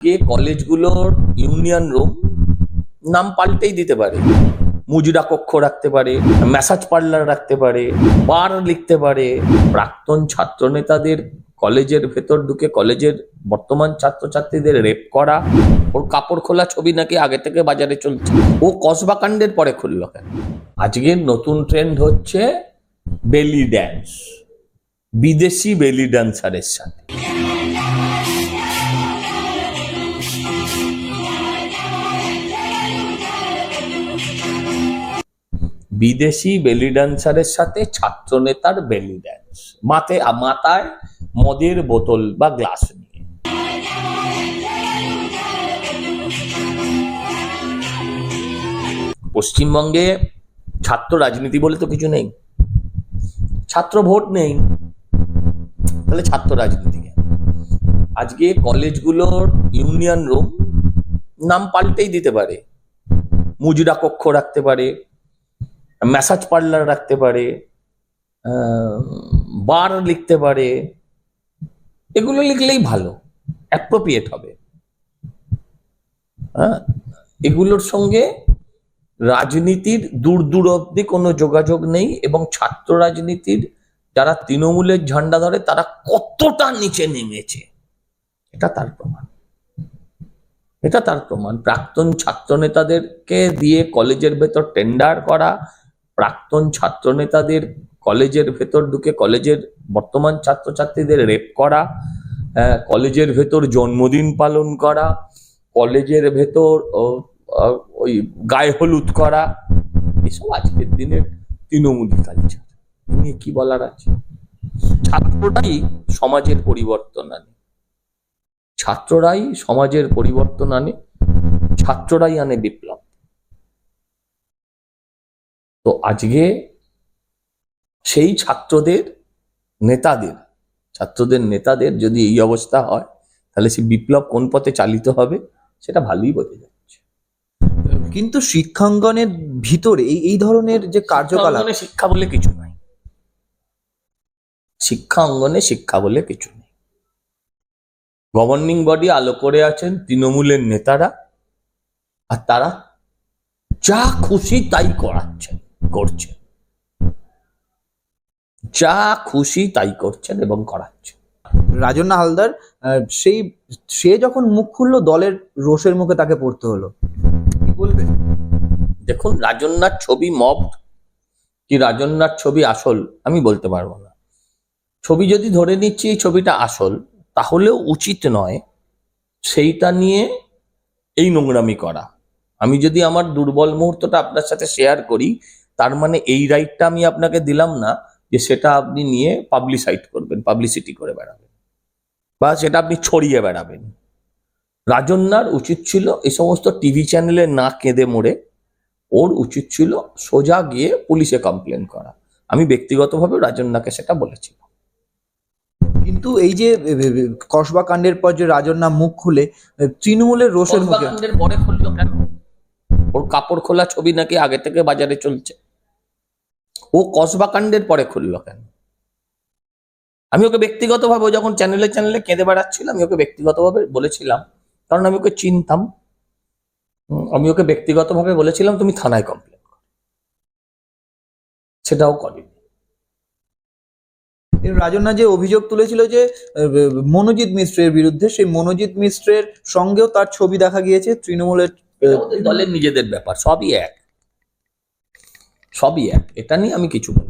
আজকে কলেজগুলোর union room নাম পাল্টেই দিতে পারে, মুজরা কক্ষ রাখতে পারে, ম্যাসাজ পার্লার রাখতে পারে, বার লিখতে পারে। প্রাক্তন ছাত্র নেতাদের কলেজের ভেতর ঢুকে কলেজের বর্তমান ছাত্রছাত্রীদের রেপ করা, ওর কাপড় খোলা ছবি নাকি আগে থেকে বাজারে চলছে। ও কসবা কাণ্ডের পরে খুলল কেন? আজকের নতুন ট্রেন্ড হচ্ছে বেলি ড্যান্স, বিদেশি বেলি ড্যান্সারের সাথে। বিদেশি বেলি ড্যান্সারের সাথে ছাত্র নেতার বেলি ড্যান্স, মাথায় মদের বোতল বা গ্লাস নিয়ে। পশ্চিমবঙ্গে ছাত্র রাজনীতি বলে তো কিছু নেই, ছাত্র ভোট নেই, তাহলে ছাত্র রাজনীতি কেন? আজকে কলেজগুলোর ইউনিয়ন রুম নাম পাল্টেই দিতে পারে, মুজরা কক্ষ রাখতে পারে, ম্যাসাজ পার্লার রাখতে পারে, বার লিখতে পারে। এগুলো লিখলেই ভালো, অ্যাপ্রোপ্রিয়েট হবে। এগুলোর সঙ্গে রাজনীতির দূর অব্দি কোনো যোগাযোগ নেই, এবং ছাত্র রাজনীতির যারা তৃণমূলের ঝান্ডা ধরে তারা কতটা নিচে নেমেছে এটা তার প্রমাণ। প্রাক্তন ছাত্র নেতাদেরকে দিয়ে কলেজের ভেতর টেন্ডার করা, প্রাক্তন ছাত্র নেতাদের কলেজের ভেতর ঢুকে কলেজের বর্তমান ছাত্রছাত্রীদের রেপ করা, কলেজের ভেতর জন্মদিন পালন করা, কলেজের ভেতর ওই গায়ে হলুদ করা, এসব আজকের দিনের তৃণমূলী কালচার। নিয়ে কি বলার আছে? ছাত্রটাই সমাজের পরিবর্তন আনে, ছাত্ররাই সমাজের পরিবর্তন আনে, ছাত্ররাই আনে বিপ্লব। তো আজকে সেই ছাত্রদের নেতাদের যদি এই অবস্থা হয়, তাহলে সেই বিপ্লব কোন পথে চালিত হবে সেটা ভালোই বোঝা যাচ্ছে। কিন্তু শিক্ষাঙ্গনের ভিতরে এই ধরনের যে কার্যকলাপ, শিক্ষা বলে কিছু নাই, শিক্ষা অঙ্গনে শিক্ষা বলে কিছু নেই। গভর্নিং বডি আলো করে আছেন তৃণমূলের নেতারা, আর তারা যা খুশি তাই করছেন, যা খুশি তাই করছেন এবং করাচ্ছেন। রাজন্না হালদার সে যখন মুখ খুললো, দলের রোষের মুখে তাকে পড়তে হলো। কি বলবেন? দেখুন, রাজন্যার ছবি মব কি রাজন্যার ছবি আসল আমি বলতে পারবো না। ছবি যদি ধরে নিচ্ছি এই ছবিটা আসল, তাহলেও উচিত নয় সেইটা নিয়ে এই নোংরামি করা। আমি যদি আমার দুর্বল মুহূর্তটা আপনার সাথে শেয়ার করি, তার মানে এই রাইটটা আমি আপনাকে দিলাম না যে সেটা আপনি নিয়ে পাবলিসিটি করে বেড়াবেন বা সেটা আপনি ছড়িয়ে বেড়াবেন। রাজন্যার উচিত ছিল এই সমস্ত টিভি চ্যানেলে না কেঁদে মরে ওর উচিত ছিল সোজা গিয়ে পুলিশে কমপ্লেন করা। আমি ব্যক্তিগতভাবে রাজন্যাকে সেটা বলেছিলাম। কিন্তু এই যে কসবা কাণ্ডের পর যে রাজন্না মুখ খুলে তৃণমূলের রোষের মুখে, কাণ্ডের পরে খুললো কেন? ওর কাপড় খোলা ছবি নাকি আগে থেকে বাজারে চলছে। ও কসবা কাণ্ডের পরে খুললো কেন? আমি ওকে ব্যক্তিগতভাবে, যখন চ্যানেলে কেঁদে বেড়াচ্ছিল, আমি ওকে ব্যক্তিগতভাবে বলেছিলাম, কারণ আমি ওকে চিনতাম। আমি ওকে ব্যক্তিগতভাবে বলেছিলাম তুমি থানায় কমপ্লেন করো, সেটাও করেনি। রাজন্না যে অভিযোগ তুলেছিল যে মনোজিৎ মিশ্রের বিরুদ্ধে, সেই মনোজিৎ মিশ্রের সঙ্গেও তার ছবি দেখা গিয়েছে তৃণমূলের দলের নিজেদের ব্যাপার, সবই এক, এটা নিয়ে আমি কিছু বলবো।